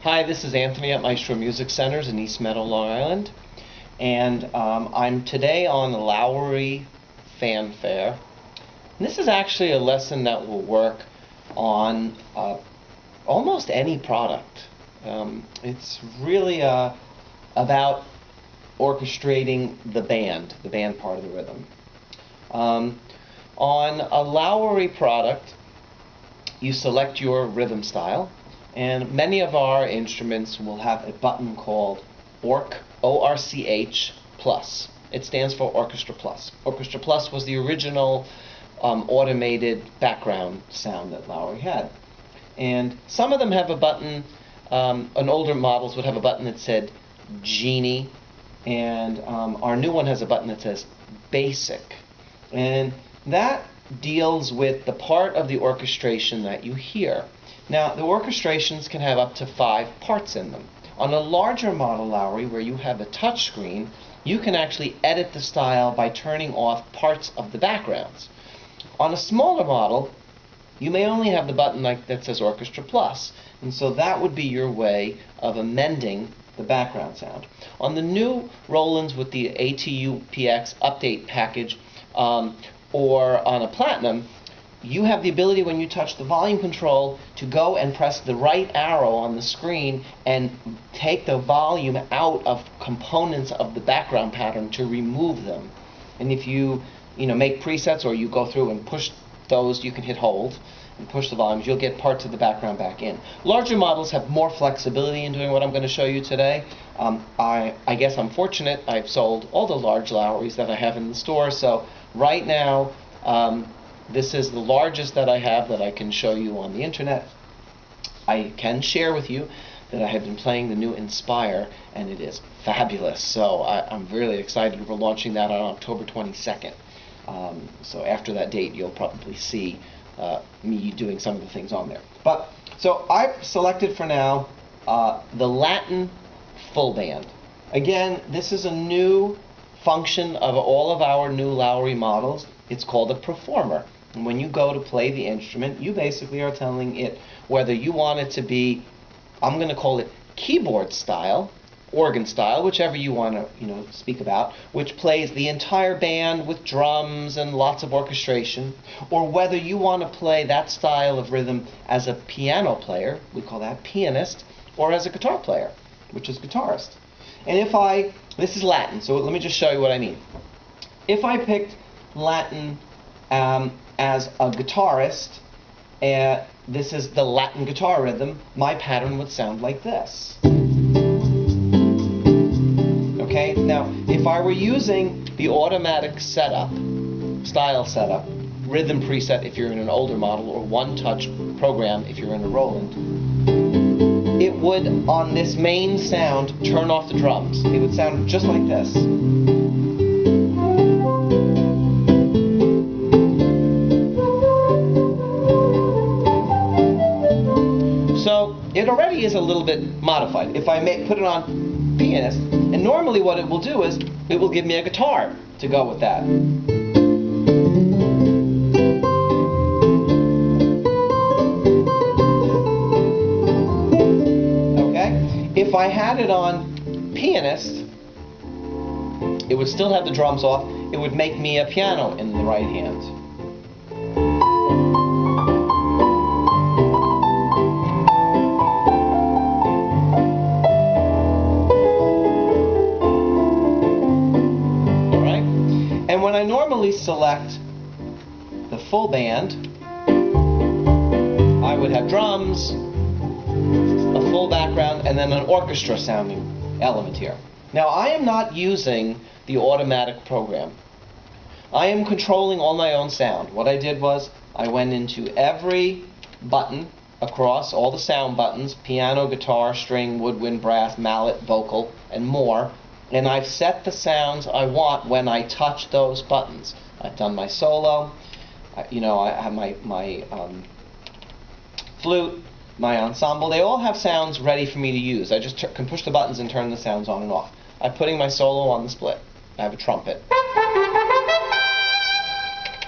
Hi, this is Anthony at Maestro Music Centers in East Meadow, Long Island, and I'm today on the Lowry Fanfare. And this is actually a lesson that will work on almost any product. It's really about orchestrating the band part of the rhythm. On a Lowry product, you select your rhythm style, and many of our instruments will have a button called Orch, O-R-C-H Plus. It stands for Orchestra Plus. Orchestra Plus was the original automated background sound that Lowery had. And some of them have a button, an older models would have a button that said Genie, and our new one has a button that says Basic. And that deals with the part of the orchestration that you hear. Now, the orchestrations can have up to 5 parts in them. On a larger model Lowry, where you have a touch screen, you can actually edit the style by turning off parts of the backgrounds. On a smaller model, you may only have the button that says Orchestra Plus, and so that would be your way of amending the background sound. On the new Rolands with the ATUP-EX update package, or on a Platinum, you have the ability when you touch the volume control to go and press the right arrow on the screen and take the volume out of components of the background pattern to remove them. And if you make presets or you go through and push those, you can hit hold and push the volumes, you'll get parts of the background back in. Larger models have more flexibility in doing what I'm going to show you today. I guess I'm fortunate. I've sold all the large Lowrys that I have in the store, so right now this is the largest that I have that I can show you on the internet. I can share with you that I have been playing the new Inspire, and it is fabulous. So I'm really excited. We're launching that on October 22nd. So after that date, you'll probably see me doing some of the things on there. But so I've selected for now the Latin full band. Again, this is a new function of all of our new Lowry models. It's called a performer. And when you go to play the instrument, you basically are telling it whether you want it to be, I'm going to call it keyboard style, organ style, whichever you want to speak about, which plays the entire band with drums and lots of orchestration, or whether you want to play that style of rhythm as a piano player, we call that pianist, or as a guitar player, which is guitarist. And this is Latin, so let me just show you what I mean. If I picked Latin as a guitarist, this is the Latin guitar rhythm, my pattern would sound like this. Okay, now if I were using the automatic setup, style setup, rhythm preset if you're in an older model, or one-touch program if you're in a Roland, it would, on this main sound, turn off the drums. It would sound just like this. So it already is a little bit modified. If I put it on pianist, and normally what it will do is it will give me a guitar to go with that. Okay? If I had it on pianist, it would still have the drums off. It would make me a piano in the right hand. When I normally select the full band, I would have drums, a full background, and then an orchestra sounding element here. Now, I am not using the automatic program. I am controlling all my own sound. What I did was I went into every button across all the sound buttons, piano, guitar, string, woodwind, brass, mallet, vocal, and more, and I've set the sounds I want when I touch those buttons. I've done my solo, I have my flute, my ensemble. They all have sounds ready for me to use. I just can push the buttons and turn the sounds on and off. I'm putting my solo on the split. I have a trumpet.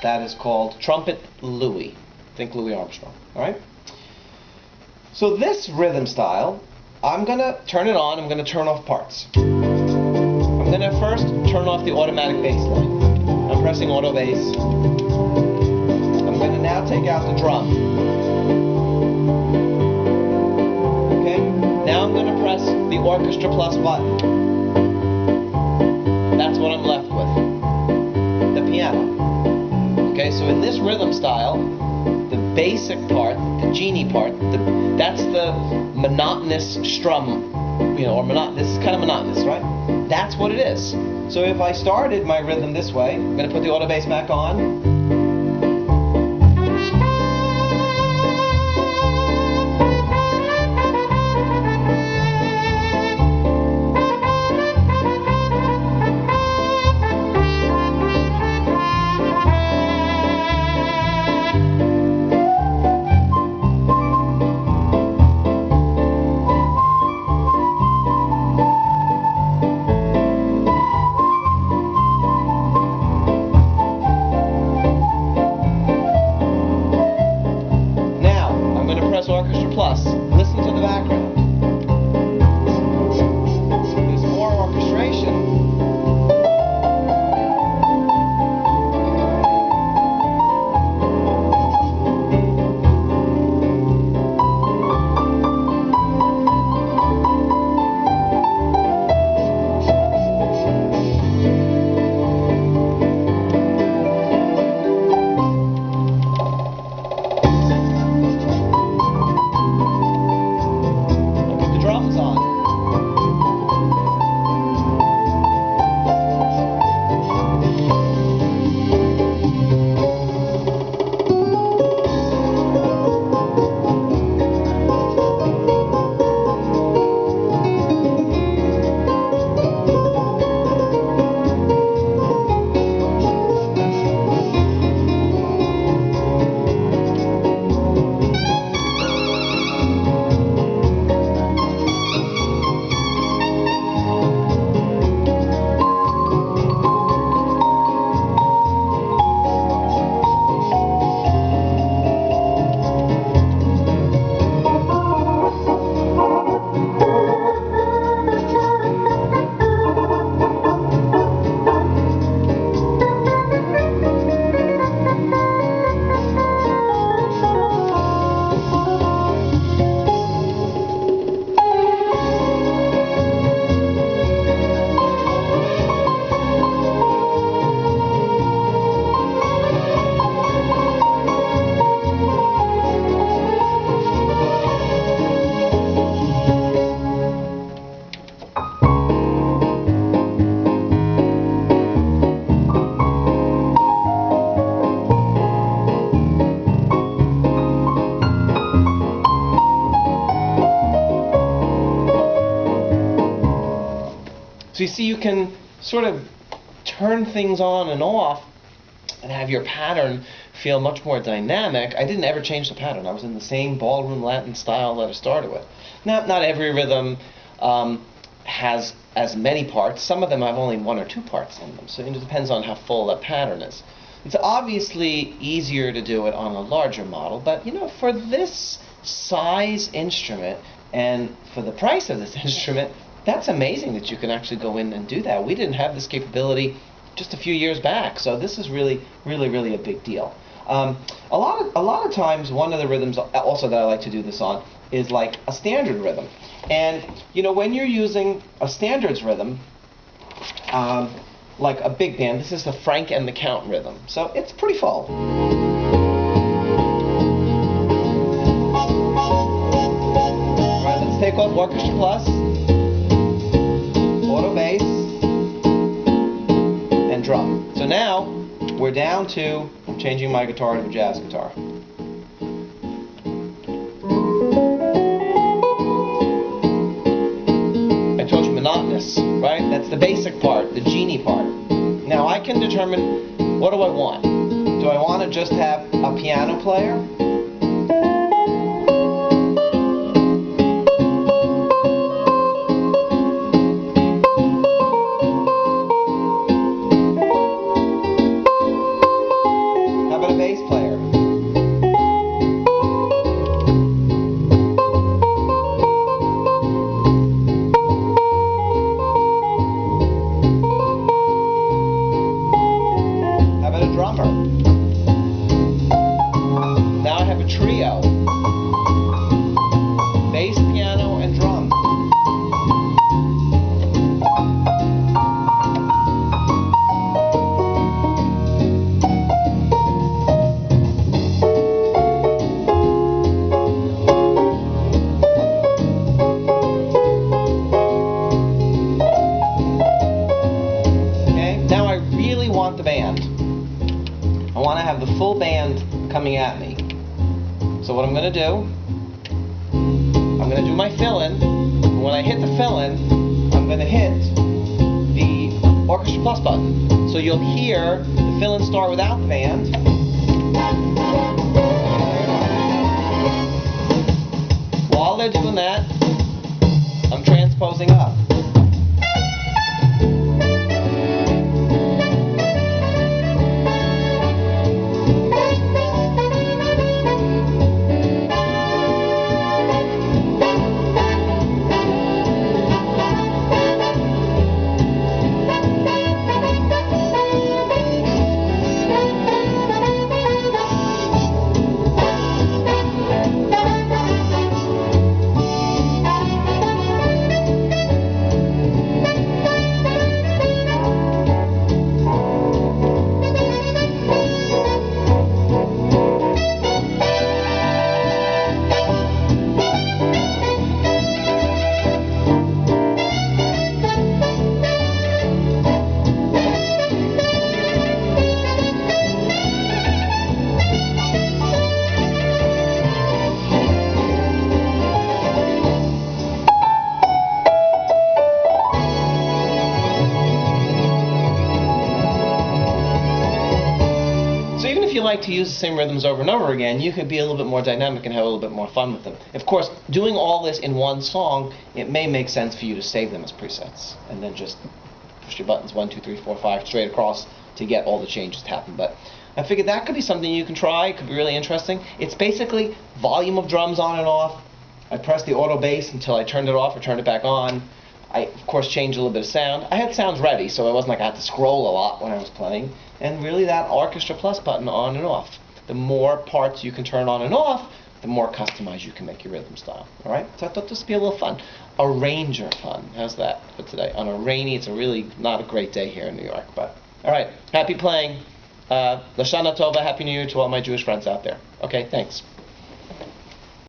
That is called trumpet Louis. Think Louis Armstrong. All right? So this rhythm style I'm going to turn it on. I'm going to turn off parts. I'm going to first turn off the automatic bass line. I'm pressing auto bass. I'm going to now take out the drum. Okay? Now I'm going to press the Orchestra Plus button. That's what I'm left with. The piano. Okay, so in this rhythm style, the basic part, the genie part, that's the monotonous strum, or this is kind of monotonous, right? That's what it is. So if I started my rhythm this way, I'm going to put the auto bass back on. Orchestra Plus. Listen to the background. There's more orchestration. So you see, you can sort of turn things on and off and have your pattern feel much more dynamic. I didn't ever change the pattern. I was in the same ballroom Latin style that I started with. Now, not every rhythm has as many parts. Some of them have only one or two parts in them. So it depends on how full that pattern is. It's obviously easier to do it on a larger model, but for this size instrument and for the price of this instrument, that's amazing that you can actually go in and do that. We didn't have this capability just a few years back, so this is really a big deal. A lot of times, one of the rhythms also that I like to do this on is like a standard rhythm. And when you're using a standards rhythm, like a big band, this is the Frank and the Count rhythm, so it's pretty full. All right, let's take off Orchestra Plus, auto bass, and drum. So now we're down to, I'm changing my guitar to a jazz guitar. I told you monotonous, right? That's the basic part, the genie part. Now I can determine, what do I want? Do I want to just have a piano player? How about a bass player? full band coming at me. So what I'm going to do, I'm going to do my fill-in. When I hit the fill-in, I'm going to hit the Orchestra Plus button. So you'll hear the fill-in start without the band. While they're doing that, I'm transposing up. If you like to use the same rhythms over and over again, you could be a little bit more dynamic and have a little bit more fun with them. Of course, doing all this in one song, it may make sense for you to save them as presets and then just push your buttons 1, 2, 3, 4, 5 straight across to get all the changes to happen. But I figured that could be something you can try. It could be really interesting. It's basically volume of drums on and off. I pressed the auto bass until I turned it off or turned it back on. I, of course, changed a little bit of sound. I had sounds ready, so it wasn't like I had to scroll a lot when I was playing. And really that Orchestra Plus button on and off. The more parts you can turn on and off, the more customized you can make your rhythm style. All right? So I thought this would be a little fun. Arranger fun. How's that for today? On a rainy, it's a really not a great day here in New York. But all right, happy playing. Lashana Tova, Happy New Year to all my Jewish friends out there. Okay, thanks.